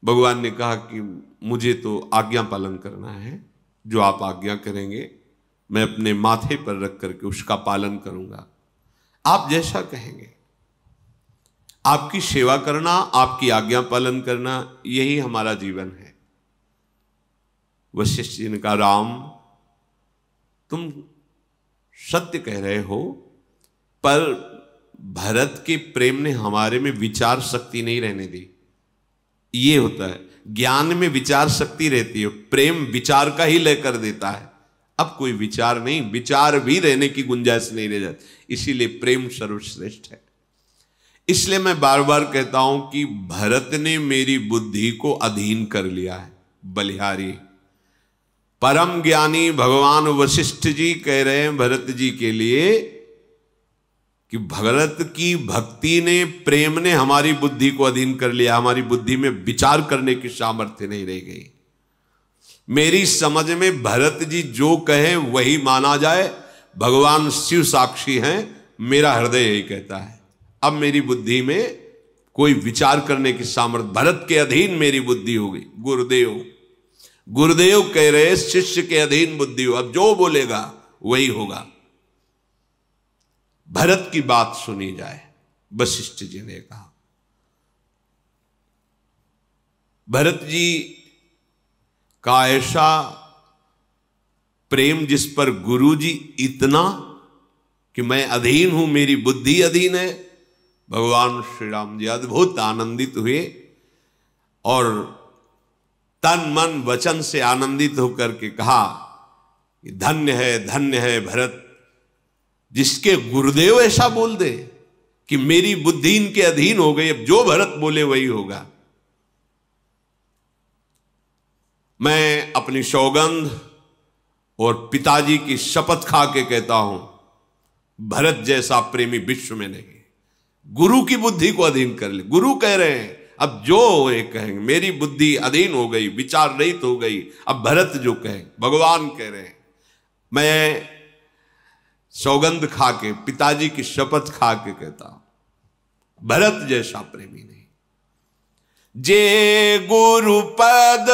भगवान ने कहा कि मुझे तो आज्ञा पालन करना है, जो आप आज्ञा करेंगे मैं अपने माथे पर रख करके उसका पालन करूंगा, आप जैसा कहेंगे। आपकी सेवा करना, आपकी आज्ञा पालन करना, यही हमारा जीवन है। वशिष्ठ जी ने कहा, राम तुम सत्य कह रहे हो, पर भरत के प्रेम ने हमारे में विचार शक्ति नहीं रहने दी। ये होता है, ज्ञान में विचार शक्ति रहती है, प्रेम विचार का ही लय कर देता है। अब कोई विचार नहीं, विचार भी रहने की गुंजाइश नहीं रह जाती, इसीलिए प्रेम सर्वश्रेष्ठ है। इसलिए मैं बार बार कहता हूं कि भरत ने मेरी बुद्धि को अधीन कर लिया है। बलिहारी परम ज्ञानी भगवान वशिष्ठ जी कह रहे हैं भरत जी के लिए कि भरत की भक्ति ने, प्रेम ने हमारी बुद्धि को अधीन कर लिया, हमारी बुद्धि में विचार करने की सामर्थ्य नहीं रह गई। मेरी समझ में भरत जी जो कहे वही माना जाए। भगवान शिव साक्षी हैं, मेरा हृदय यही कहता है। अब मेरी बुद्धि में कोई विचार करने की सामर्थ्य, भरत के अधीन मेरी बुद्धि हो गई। गुरुदेव कह रहे शिष्य के अधीन बुद्धि हो, अब जो बोलेगा वही होगा। भरत की बात सुनी जाए, वशिष्ठ जी ने कहा। भरत जी का ऐसा प्रेम जिस पर गुरु जी इतना कि मैं अधीन हूं, मेरी बुद्धि अधीन है। भगवान श्री राम जी अद्भुत आनंदित हुए और तन मन वचन से आनंदित होकर के कहा कि धन्य है भरत, जिसके गुरुदेव ऐसा बोल दे कि मेरी बुद्धि इनके अधीन हो गई, अब जो भरत बोले वही होगा। मैं अपनी सौगंध और पिताजी की शपथ खा के कहता हूं, भरत जैसा प्रेमी विश्व में नहीं। गुरु की बुद्धि को अधीन कर ले। गुरु कह रहे हैं, अब जो ये कहेंगे, मेरी बुद्धि अधीन हो गई, विचार रहित हो गई। अब भरत जो कहे, भगवान कह रहे हैं, मैं सौगंध खा के, पिताजी की शपथ खा के कहता हूं, भरत जैसा प्रेमी नहीं। जे गुरु पद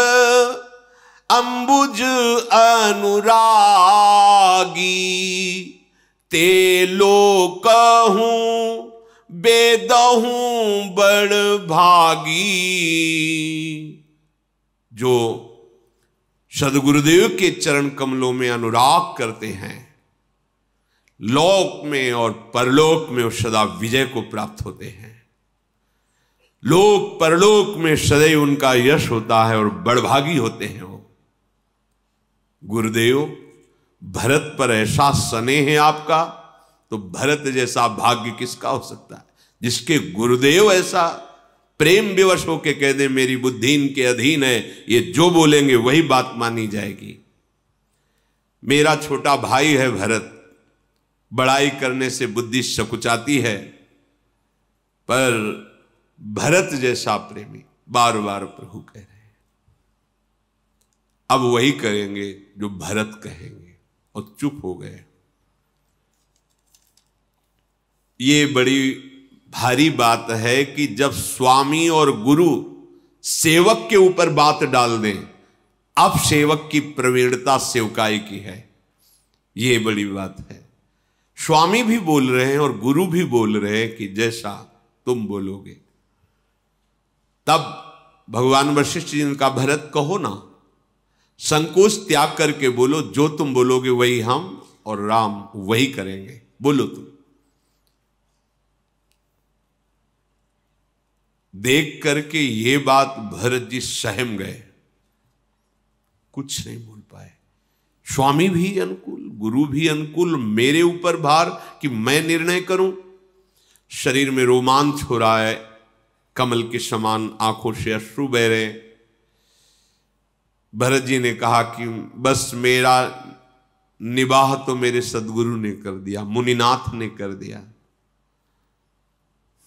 अंबुज अनुरागी, ते लोकहूं बेदहूं बड़ भागी। जो सदगुरुदेव के चरण कमलों में अनुराग करते हैं, लोक में और परलोक में वो सदा विजय को प्राप्त होते हैं। लोक परलोक में सदैव उनका यश होता है और बड़भागी होते हैं वो। गुरुदेव, भरत पर ऐसा स्नेह है आपका, तो भरत जैसा भाग्य किसका हो सकता है, जिसके गुरुदेव ऐसा प्रेम विवश होकर कह दे मेरी बुद्धि इनके अधीन है, ये जो बोलेंगे वही बात मानी जाएगी। मेरा छोटा भाई है भरत, बड़ाई करने से बुद्धि सकुचाती है, पर भरत जैसा प्रेमी, बार बार प्रभु कह रहे हैं। अब वही करेंगे जो भरत कहेंगे, और चुप हो गए। ये बड़ी भारी बात है कि जब स्वामी और गुरु सेवक के ऊपर बात डाल दें, अब सेवक की प्रवीणता सेवकाई की है, ये बड़ी बात है। स्वामी भी बोल रहे हैं और गुरु भी बोल रहे हैं कि जैसा तुम बोलोगे। तब भगवान वशिष्ठ जी ने कहा, भरत कहो ना, संकोच त्याग करके बोलो, जो तुम बोलोगे वही हम और राम वही करेंगे, बोलो तुम। देख करके ये बात भरत जी सहम गए, कुछ नहीं बोल पाए। स्वामी भी अनुकूल, गुरु भी अनुकूल, मेरे ऊपर भार कि मैं निर्णय करूं। शरीर में रोमांच हो रहा है, कमल के समान आंखों से अश्रु बह रहे। भरत जी ने कहा कि बस मेरा निबाह तो मेरे सदगुरु ने कर दिया, मुनिनाथ ने कर दिया,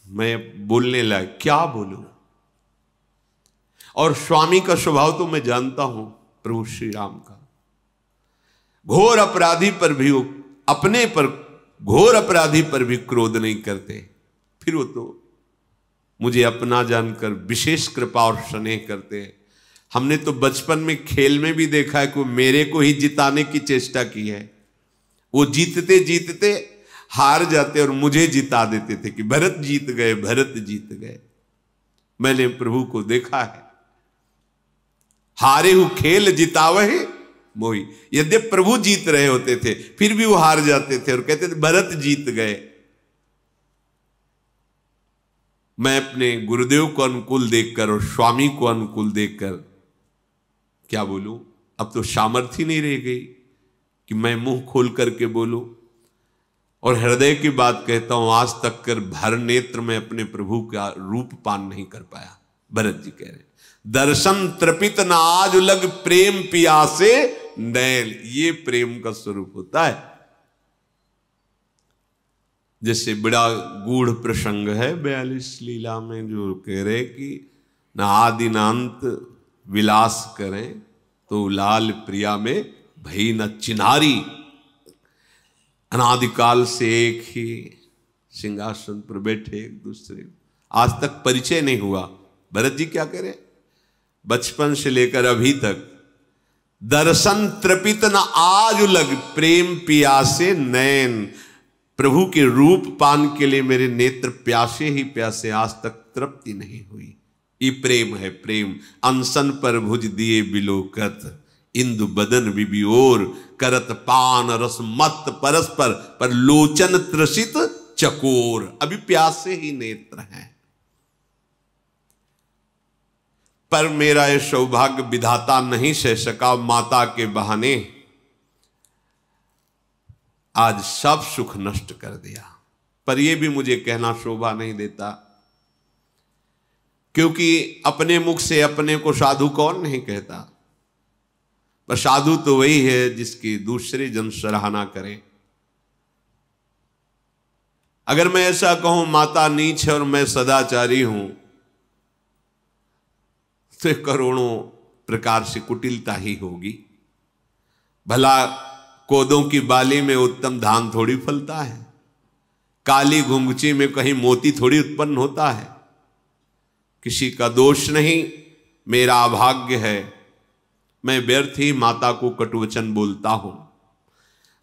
मैं बोलने लायक क्या बोलूं। और स्वामी का स्वभाव तो मैं जानता हूं, प्रभु श्री राम का। घोर अपराधी पर भी, अपने पर घोर अपराधी पर भी क्रोध नहीं करते। फिर वो तो मुझे अपना जानकर विशेष कृपा और स्नेह करते हैं। हमने तो बचपन में खेल में भी देखा है कि वो मेरे को ही जिताने की चेष्टा की है। वो जीतते जीतते हार जाते और मुझे जिता देते थे कि भरत जीत गए, भरत जीत गए। मैंने प्रभु को देखा है, हारे हु खेल जितावहे मोही। यद्यपि प्रभु जीत रहे होते थे फिर भी वो हार जाते थे और कहते थे भरत जीत गए। मैं अपने गुरुदेव को अनुकूल देखकर और स्वामी को अनुकूल देखकर क्या बोलूं, अब तो सामर्थ्य नहीं रह गई कि मैं मुंह खोल करके बोलूं। और हृदय की बात कहता हूं, आज तक कर भर नेत्र में अपने प्रभु का रूप पान नहीं कर पाया। भरत जी कह रहे दर्शन तृपित न आज लग प्रेम पियासे नैन। ये प्रेम का स्वरूप होता है। जैसे बड़ा गूढ़ प्रसंग है 42 लीला में, जो कह रहे कि न आदि न अंत विलास करें तो लाल प्रिया में भई न चिन्हारी। अनादिकाल से एक ही सिंहासन पर बैठे एक दूसरे, आज तक परिचय नहीं हुआ। भरत जी क्या करें, बचपन से लेकर अभी तक दर्शन तृपित न आज लग प्रेम पियासे नैन। प्रभु के रूप पान के लिए मेरे नेत्र प्यासे ही प्यासे, आज तक तृप्ति नहीं हुई। ये प्रेम है, प्रेम। अनशन पर भुज दिए बिलोकत इंदु बदन बिबियोर करत पान रस मत परस्पर पर लोचन त्रसित चकोर। अभी प्यासे ही नेत्र हैं। पर मेरा यह सौभाग्य विधाता नहीं सह सका, माता के बहाने आज सब सुख नष्ट कर दिया। पर यह भी मुझे कहना शोभा नहीं देता, क्योंकि अपने मुख से अपने को साधु कौन नहीं कहता। पर साधु तो वही है जिसकी दूसरे जन सराहना करें। अगर मैं ऐसा कहूं माता नीच है और मैं सदाचारी हूं, तो करोड़ों प्रकार से कुटिलता ही होगी। भला कोदों की बाली में उत्तम धान थोड़ी फलता है, काली घुंघची में कहीं मोती थोड़ी उत्पन्न होता है। किसी का दोष नहीं, मेरा अभाग्य है। मैं व्यर्थ ही माता को कटुवचन बोलता हूं।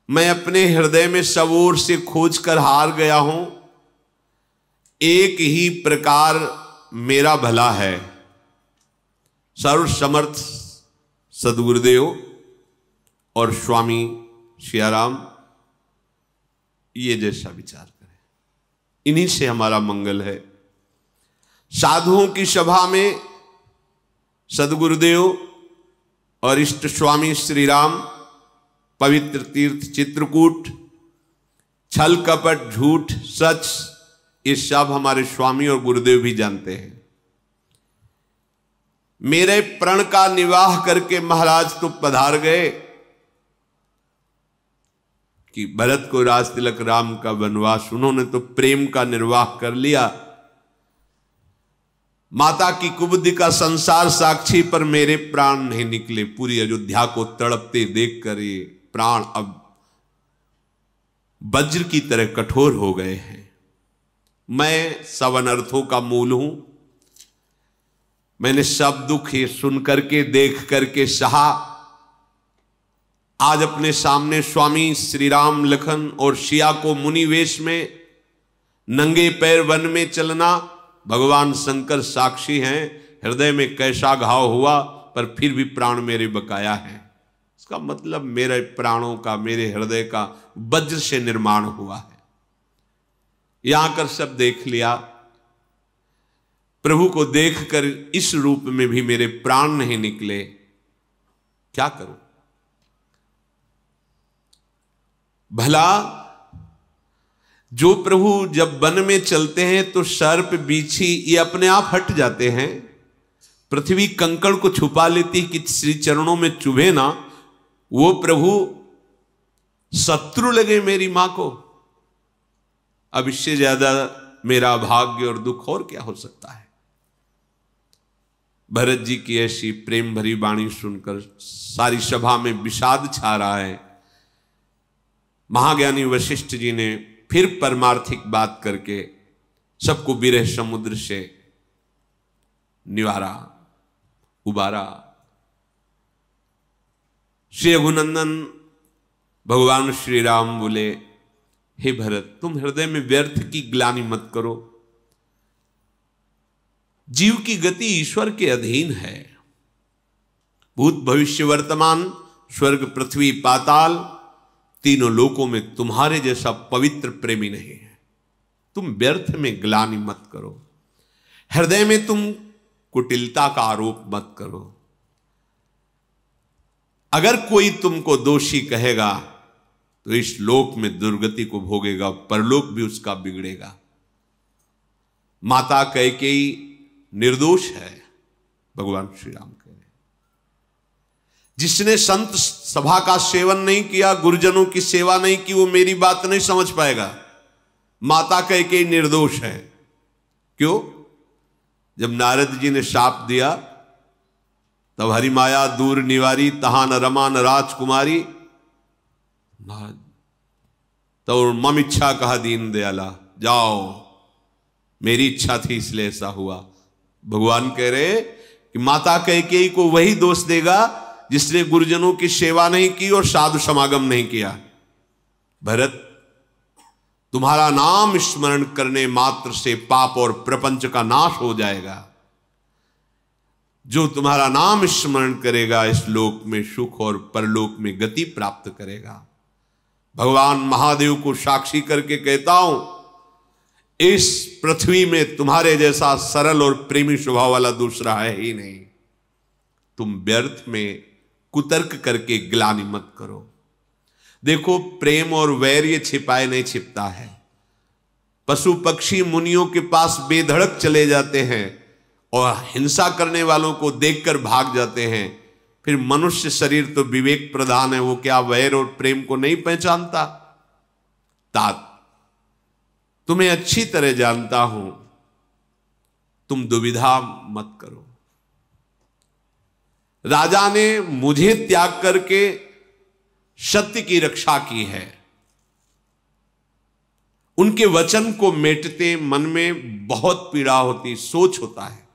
मैं अपने हृदय में सब ओर से खोज कर हार गया हूं। एक ही प्रकार मेरा भला है। सर्व समर्थ सदगुरुदेव और स्वामी सियाराम ये जैसा विचार करें, इन्हीं से हमारा मंगल है। साधुओं की सभा में सदगुरुदेव और इष्ट स्वामी श्री राम, पवित्र तीर्थ चित्रकूट, छल कपट झूठ सच, ये सब हमारे स्वामी और गुरुदेव भी जानते हैं। मेरे प्रण का निवाह करके महाराज तो पधार गए कि भरत को राज तिलक राम का वनवास, उन्होंने तो प्रेम का निर्वाह कर लिया। माता की कुबुद्धि का संसार साक्षी, पर मेरे प्राण नहीं निकले। पूरी अयोध्या को तड़पते देखकर ये प्राण अब वज्र की तरह कठोर हो गए हैं। मैं सब अनर्थों का मूल हूं। मैंने सब दुख ये सुन करके देख करके सहा। आज अपने सामने स्वामी श्री राम, लखन और सिया को मुनि वेश में नंगे पैर वन में चलना, भगवान शंकर साक्षी हैं। हृदय में कैसा घाव हुआ, पर फिर भी प्राण मेरे बकाया है। इसका मतलब मेरे प्राणों का, मेरे हृदय का वज्र से निर्माण हुआ है। यहां कर सब देख लिया। प्रभु को देखकर इस रूप में भी मेरे प्राण नहीं निकले। क्या करूं? भला जो प्रभु जब वन में चलते हैं तो सर्प बीछी ये अपने आप हट जाते हैं। पृथ्वी कंकड़ को छुपा लेती कि श्री चरणों में चुभे ना। वो प्रभु शत्रु लगे मेरी मां को। अब इससे ज्यादा मेरा भाग्य और दुख और क्या हो सकता है। भरत जी की ऐसी प्रेम भरी वाणी सुनकर सारी सभा में विषाद छा रहा है। महाज्ञानी वशिष्ठ जी ने फिर परमार्थिक बात करके सबको विरह समुद्र से निवारा, उबारा। श्री रघुनंदन भगवान श्री राम बोले, हे भरत, तुम हृदय में व्यर्थ की ग्लानि मत करो। जीव की गति ईश्वर के अधीन है। भूत भविष्य वर्तमान, स्वर्ग पृथ्वी पाताल, तीनों लोकों में तुम्हारे जैसा पवित्र प्रेमी नहीं है। तुम व्यर्थ में ग्लानि मत करो। हृदय में तुम कुटिलता का आरोप मत करो। अगर कोई तुमको दोषी कहेगा तो इस लोक में दुर्गति को भोगेगा, परलोक भी उसका बिगड़ेगा। माता कैकेयी निर्दोष है, भगवान श्री राम कह रहे। जिसने संत सभा का सेवन नहीं किया, गुरुजनों की सेवा नहीं की, वो मेरी बात नहीं समझ पाएगा। माता कैकेयी निर्दोष है। क्यों? जब नारद जी ने शाप दिया तब हरि माया दूर निवारी, तहां न रमा न राजकुमारी। तो मम इच्छा कहा दीन दयाला, जाओ, मेरी इच्छा थी इसलिए ऐसा हुआ। भगवान कह रहे कि माता कैकेयी को वही दोष देगा जिसने गुरुजनों की सेवा नहीं की और साधु समागम नहीं किया। भरत, तुम्हारा नाम स्मरण करने मात्र से पाप और प्रपंच का नाश हो जाएगा। जो तुम्हारा नाम स्मरण करेगा इस लोक में सुख और परलोक में गति प्राप्त करेगा। भगवान महादेव को साक्षी करके कहता हूं, इस पृथ्वी में तुम्हारे जैसा सरल और प्रेमी स्वभाव वाला दूसरा है ही नहीं। तुम व्यर्थ में कुतर्क करके ग्लानि मत करो। देखो, प्रेम और वैर ये छिपाए नहीं छिपता है। पशु पक्षी मुनियों के पास बेधड़क चले जाते हैं और हिंसा करने वालों को देखकर भाग जाते हैं। फिर मनुष्य शरीर तो विवेक प्रधान है, वो क्या वैर और प्रेम को नहीं पहचानता? तात, तुम्हें अच्छी तरह जानता हूं, तुम दुविधा मत करो। राजा ने मुझे त्याग करके सत्य की रक्षा की है। उनके वचन को मेटते मन में बहुत पीड़ा होती, सोच होता है,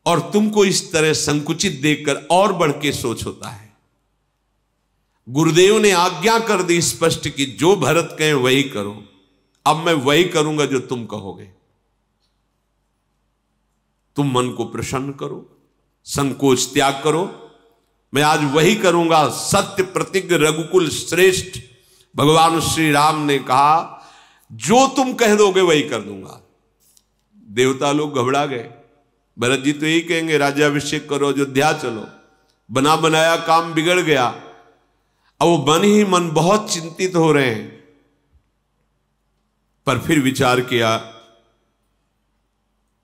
और तुमको इस तरह संकुचित देखकर और बढ़ के सोच होता है। गुरुदेव ने आज्ञा कर दी स्पष्ट कि जो भरत कहे वही करो। अब मैं वही करूंगा जो तुम कहोगे। तुम मन को प्रसन्न करो, संकोच त्याग करो। मैं आज वही करूंगा। सत्य प्रतिज्ञ रघुकुल श्रेष्ठ भगवान श्री राम ने कहा, जो तुम कह दोगे वही कर दूंगा। देवता लोग घबरा गए। भरत जी तो यही कहेंगे, राज्याभिषेक करो, अयोध्या चलो। बना बनाया काम बिगड़ गया। अब वो मन ही मन बहुत चिंतित हो रहे हैं। पर फिर विचार किया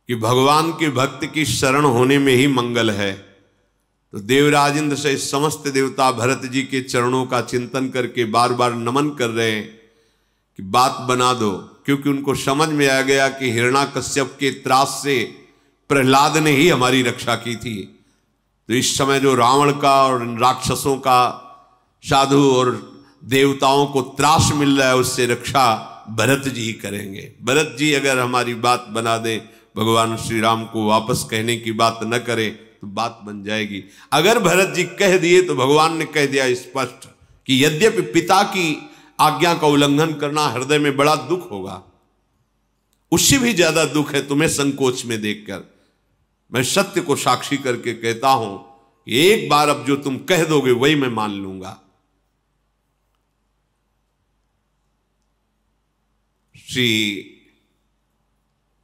कि भगवान के भक्त की शरण होने में ही मंगल है। तो देवराज इंद्र से समस्त देवता भरत जी के चरणों का चिंतन करके बार बार नमन कर रहे हैं कि बात बना दो, क्योंकि उनको समझ में आ गया कि हिरण्याकश्यप के त्रास से प्रहलाद ने ही हमारी रक्षा की थी। तो इस समय जो रावण का और राक्षसों का, साधु और देवताओं को त्रास मिल रहा है, उससे रक्षा भरत जी ही करेंगे। भरत जी अगर हमारी बात बना दें, भगवान श्री राम को वापस कहने की बात न करें, तो बात बन जाएगी। अगर भरत जी कह दिए तो भगवान ने कह दिया स्पष्ट कि यद्यपि पिता की आज्ञा का उल्लंघन करना हृदय में बड़ा दुख होगा, उससे भी ज्यादा दुख है तुम्हें संकोच में देखकर। मैं सत्य को साक्षी करके कहता हूं कि एक बार अब जो तुम कह दोगे वही मैं मान लूंगा। श्री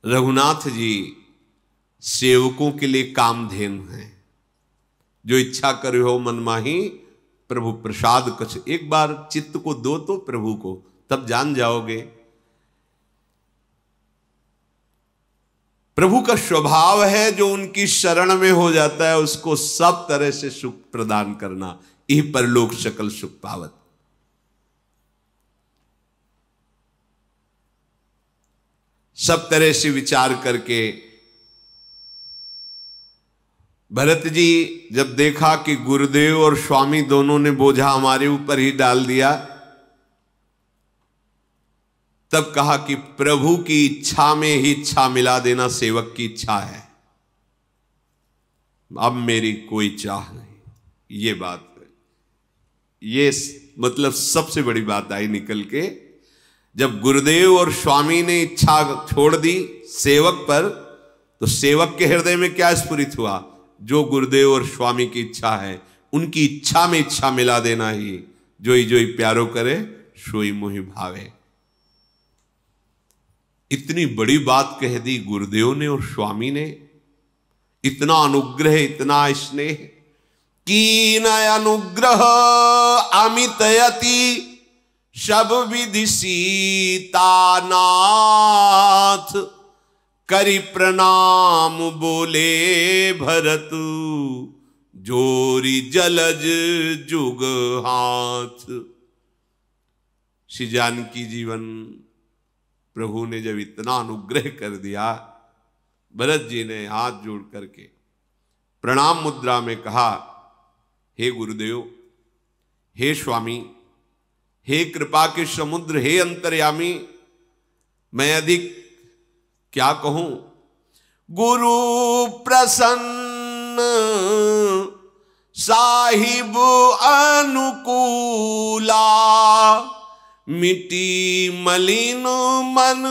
रघुनाथ जी सेवकों के लिए कामधेनु हैं। जो इच्छा करे हो मन माही प्रभु प्रसाद कछ। एक बार चित्त को दो तो प्रभु को, तब जान जाओगे। प्रभु का स्वभाव है जो उनकी शरण में हो जाता है उसको सब तरह से सुख प्रदान करना। यही परलोक सकल सुख पावत। सब तरह से विचार करके भरत जी जब देखा कि गुरुदेव और स्वामी दोनों ने बोझा हमारे ऊपर ही डाल दिया, तब कहा कि प्रभु की इच्छा में ही इच्छा मिला देना सेवक की इच्छा है। अब मेरी कोई चाह नहीं। ये बात है, ये मतलब सबसे बड़ी बात आई निकल के, जब गुरुदेव और स्वामी ने इच्छा छोड़ दी सेवक पर, तो सेवक के हृदय में क्या स्फुरित हुआ? जो गुरुदेव और स्वामी की इच्छा है, उनकी इच्छा में इच्छा मिला देना ही। जोई जोई प्यारो करे सोई मोहि भावे। इतनी बड़ी बात कह दी गुरुदेव ने और स्वामी ने। इतना अनुग्रह, इतना स्नेह। कीन अनुग्रह अमितयति सब विधि सीतानाथ। करि प्रणाम बोले भरत जोरी जलज जुग हाथ। श्री जानकी जीवन प्रभु ने जब इतना अनुग्रह कर दिया, भरत जी ने हाथ जोड़ करके प्रणाम मुद्रा में कहा, हे गुरुदेव, हे स्वामी, हे कृपा के समुद्र, हे अंतर्यामी, मैं अधिक क्या कहूं। गुरु प्रसन्न साहिब अनुकूला। मिटी मलिन मन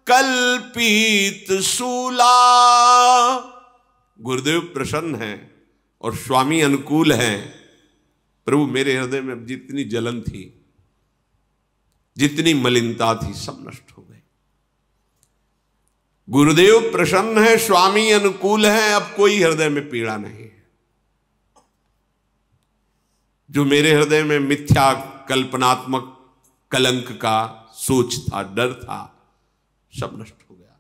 कल्पित सूला। गुरुदेव प्रसन्न हैं और स्वामी अनुकूल हैं। प्रभु मेरे हृदय में जितनी जलन थी, जितनी मलिनता थी, सब नष्ट हो गई। गुरुदेव प्रसन्न है, स्वामी अनुकूल है, अब कोई हृदय में पीड़ा नहीं है। जो मेरे हृदय में मिथ्या कल्पनात्मक कलंक का सोच था, डर था, सब नष्ट हो गया।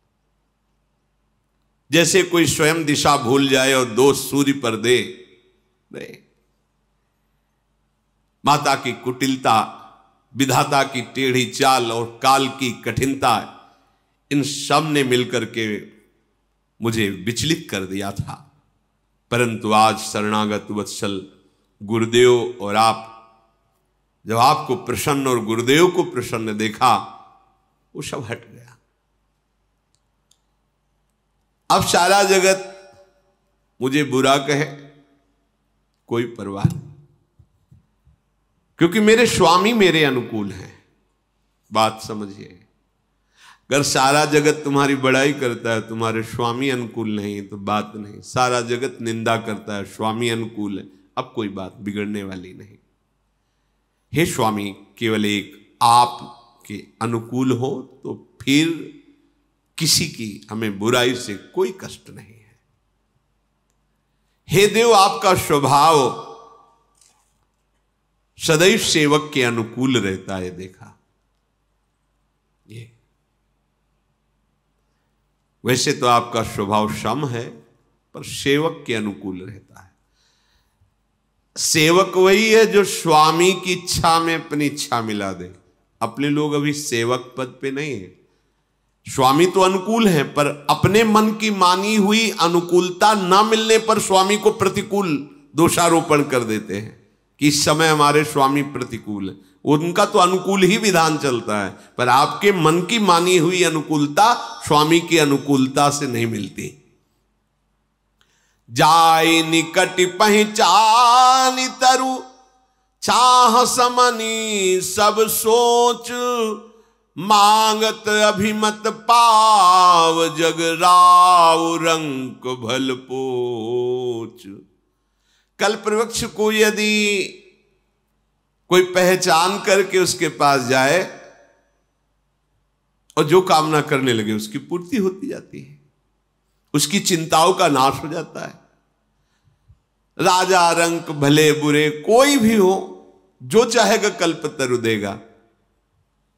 जैसे कोई स्वयं दिशा भूल जाए और दोष सूर्य पर दे। नहीं, माता की कुटिलता, विधाता की टेढ़ी चाल और काल की कठिनता, इन सब ने मिलकर के मुझे विचलित कर दिया था। परंतु आज शरणागत वत्सल गुरुदेव और आप, जब आपको प्रसन्न और गुरुदेव को प्रसन्न देखा, वो सब हट गया। अब सारा जगत मुझे बुरा कहे, कोई परवाह नहीं, क्योंकि मेरे स्वामी मेरे अनुकूल हैं। बात समझिए, अगर सारा जगत तुम्हारी बड़ाई करता है, तुम्हारे स्वामी अनुकूल नहीं, तो बात नहीं। सारा जगत निंदा करता है, स्वामी अनुकूल है, अब कोई बात बिगड़ने वाली नहीं। हे स्वामी, केवल एक आप के अनुकूल हो तो फिर किसी की हमें बुराई से कोई कष्ट नहीं है। हे देव, आपका स्वभाव सदैव सेवक के अनुकूल रहता है। देखा, ये वैसे तो आपका स्वभाव सम है, पर सेवक के अनुकूल रहता है। सेवक वही है जो स्वामी की इच्छा में अपनी इच्छा मिला दे। अपने लोग अभी सेवक पद पे नहीं है। स्वामी तो अनुकूल है, पर अपने मन की मानी हुई अनुकूलता न मिलने पर स्वामी को प्रतिकूल दोषारोपण कर देते हैं कि इस समय हमारे स्वामी प्रतिकूल है। उनका तो अनुकूल ही विधान चलता है, पर आपके मन की मानी हुई अनुकूलता स्वामी की अनुकूलता से नहीं मिलती। जाय निकट पहचान तरु चाह समनी सब सोच। मांगत अभिमत पाव जग राव रंक भल पोच। कल्प वृक्ष को यदि कोई पहचान करके उसके पास जाए और जो कामना करने लगे उसकी पूर्ति होती जाती है, उसकी चिंताओं का नाश हो जाता है। राजा रंक भले बुरे कोई भी हो, जो चाहेगा कल्पतरु देगा।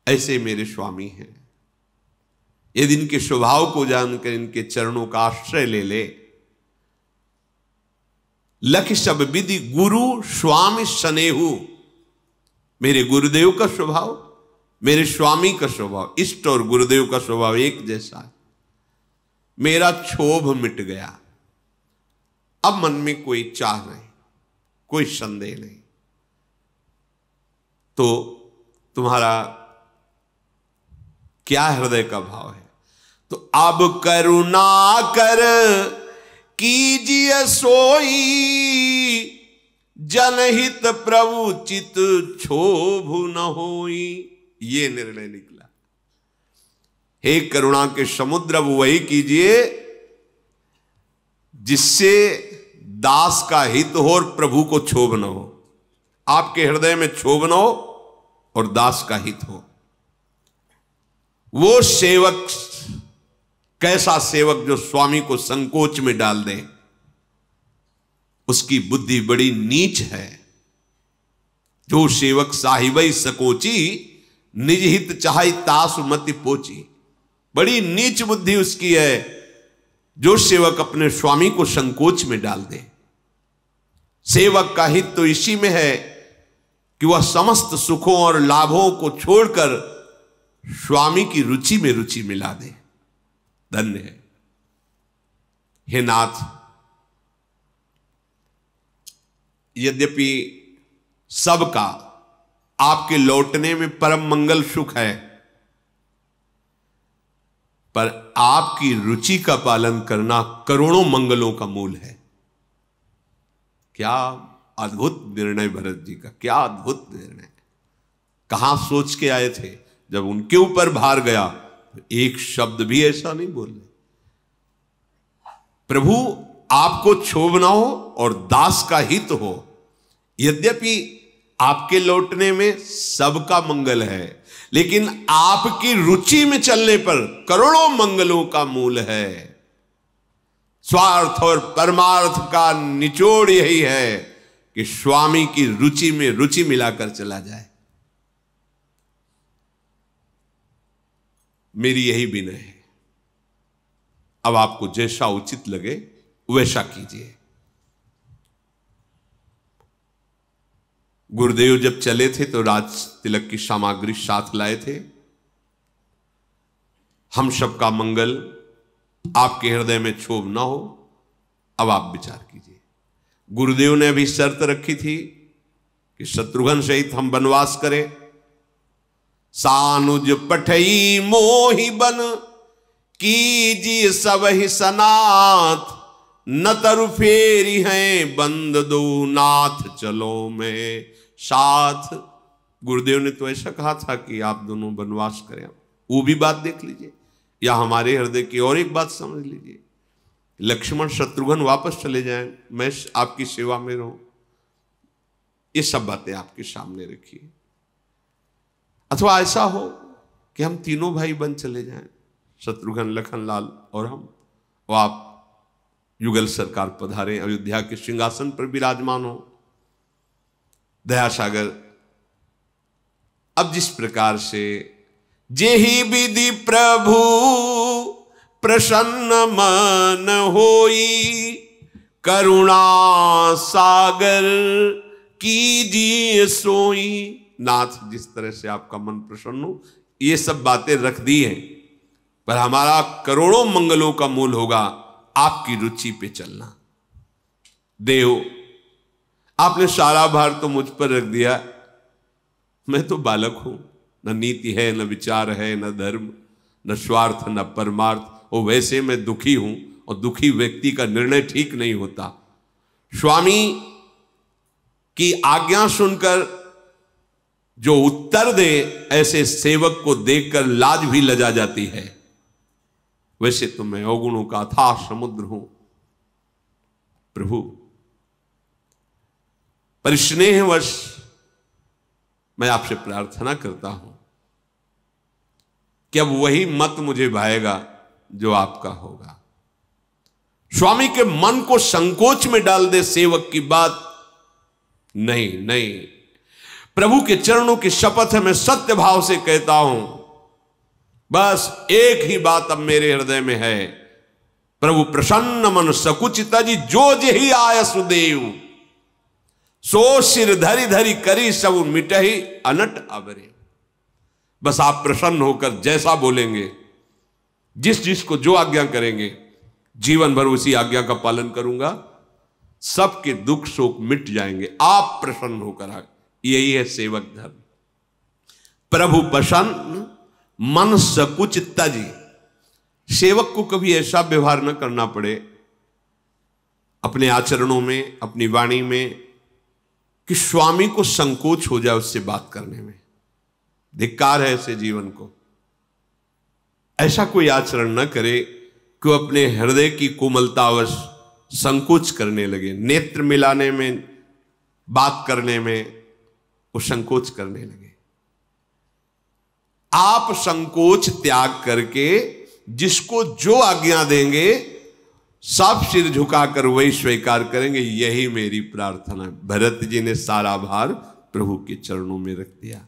ऐसे मेरे स्वामी हैं। यदि इनके स्वभाव को जानकर इनके चरणों का आश्रय ले ले। लख सब विधि गुरु स्वामी स्नेहु। मेरे गुरुदेव का स्वभाव, मेरे स्वामी का स्वभाव, इष्ट और गुरुदेव का स्वभाव एक जैसा है। मेरा क्षोभ मिट गया। अब मन में कोई चाह नहीं, कोई संदेह नहीं। तो तुम्हारा क्या हृदय का भाव है? तो अब करुणा कर कीजिए सोई, जनहित प्रभु चित क्षोभ न होई। ये निर्णय निकला। हे करुणा के समुद्र, अब वही कीजिए जिससे दास का हित हो और प्रभु को क्षोभ न हो। आपके हृदय में क्षोभ न हो और दास का हित हो। वो सेवक, कैसा सेवक जो स्वामी को संकोच में डाल दे, उसकी बुद्धि बड़ी नीच है। जो सेवक साहिबई सकोची, निज हित चाहे तासु मति पोची। बड़ी नीच बुद्धि उसकी है जो सेवक अपने स्वामी को संकोच में डाल दे। सेवक का हित तो इसी में है कि वह समस्त सुखों और लाभों को छोड़कर स्वामी की रुचि में रुचि मिला दे। धन्य है। हे नाथ, यद्यपि सबका आपके लौटने में परम मंगल सुख है, पर आपकी रुचि का पालन करना करोड़ों मंगलों का मूल है। क्या अद्भुत निर्णय भरत जी का, क्या अद्भुत निर्णय। कहां सोच के आए थे? जब उनके ऊपर भार गया तो एक शब्द भी ऐसा नहीं बोले, प्रभु आपको क्षोभ ना हो और दास का हित हो। यद्यपि आपके लौटने में सबका मंगल है, लेकिन आपकी रुचि में चलने पर करोड़ों मंगलों का मूल है। स्वार्थ और परमार्थ का निचोड़ यही है कि स्वामी की रुचि में रुचि मिलाकर चला जाए। मेरी यही विनय है। अब आपको जैसा उचित लगे वैसा कीजिए। गुरुदेव जब चले थे तो राज तिलक की सामग्री साथ लाए थे। हम सबका मंगल, आपके हृदय में क्षोभ ना हो। अब आप विचार कीजिए। गुरुदेव ने अभी शर्त रखी थी कि शत्रुघ्न सहित हम वनवास करें। सानुज पठई मोहि बन, कीजिए सब ही सनाथ। न तरु फेरी हैं बंद दो, नाथ चलो में साथ। गुरुदेव ने तो ऐसा कहा था कि आप दोनों वनवास करें। वो भी बात देख लीजिए, या हमारे हृदय की और एक बात समझ लीजिए। लक्ष्मण शत्रुघ्न वापस चले जाएं, मैं आपकी सेवा में रहूं। ये सब बातें आपके सामने रखिए। अथवा ऐसा हो कि हम तीनों भाई बन चले जाएं, शत्रुघ्न, लखनलाल और हम, और आप युगल सरकार पधारे, अयोध्या के सिंहासन पर विराजमान हो। दयासागर, अब जिस प्रकार से जेहि विधि प्रभु प्रसन्न मन होई, करुणा सागर कीजिए सोई। नाथ, जिस तरह से आपका मन प्रसन्न हो, ये सब बातें रख दी हैं, पर हमारा करोड़ों मंगलों का मूल होगा आपकी रुचि पे चलना। देव, आपने सारा भार तो मुझ पर रख दिया। मैं तो बालक हूं, न नीति है, न विचार है, न धर्म, न स्वार्थ, न परमार्थ। और वैसे मैं दुखी हूं, और दुखी व्यक्ति का निर्णय ठीक नहीं होता। स्वामी की आज्ञा सुनकर जो उत्तर दे, ऐसे सेवक को देखकर लाज भी लजा जाती है। वैसे तो मैं अवगुणों का अथाह समुद्र हूं प्रभु, पर स्नेहवश मैं आपसे प्रार्थना करता हूं कि अब वही मत मुझे भाएगा जो आपका होगा। स्वामी के मन को संकोच में डाल दे सेवक की बात नहीं, नहीं। प्रभु के चरणों की शपथ है, मैं सत्य भाव से कहता हूं, बस एक ही बात अब मेरे हृदय में है। प्रभु प्रसन्न मन सकुचिता जी, जो जेहि आय सुदेव, सो सिर धरि धरि करी सब मिटहि अनट अबरे। बस आप प्रसन्न होकर जैसा बोलेंगे, जिस जिसको जो आज्ञा करेंगे, जीवन भर उसी आज्ञा का पालन करूंगा। सबके दुख शोक मिट जाएंगे, आप प्रसन्न होकर आए। यही है सेवक धर्म। प्रभु प्रसन्न मन सकुच तजी। सेवक को कभी ऐसा व्यवहार न करना पड़े अपने आचरणों में, अपनी वाणी में, कि स्वामी को संकोच हो जाए उससे बात करने में। धिक्कार है ऐसे जीवन को। ऐसा कोई आचरण न करे कि वो अपने हृदय की कोमलतावश संकोच करने लगे, नेत्र मिलाने में, बात करने में वो संकोच करने लगे। आप संकोच त्याग करके जिसको जो आज्ञा देंगे सब सिर झुकाकर वही स्वीकार करेंगे, यही मेरी प्रार्थना है। भरत जी ने सारा भार प्रभु के चरणों में रख दिया।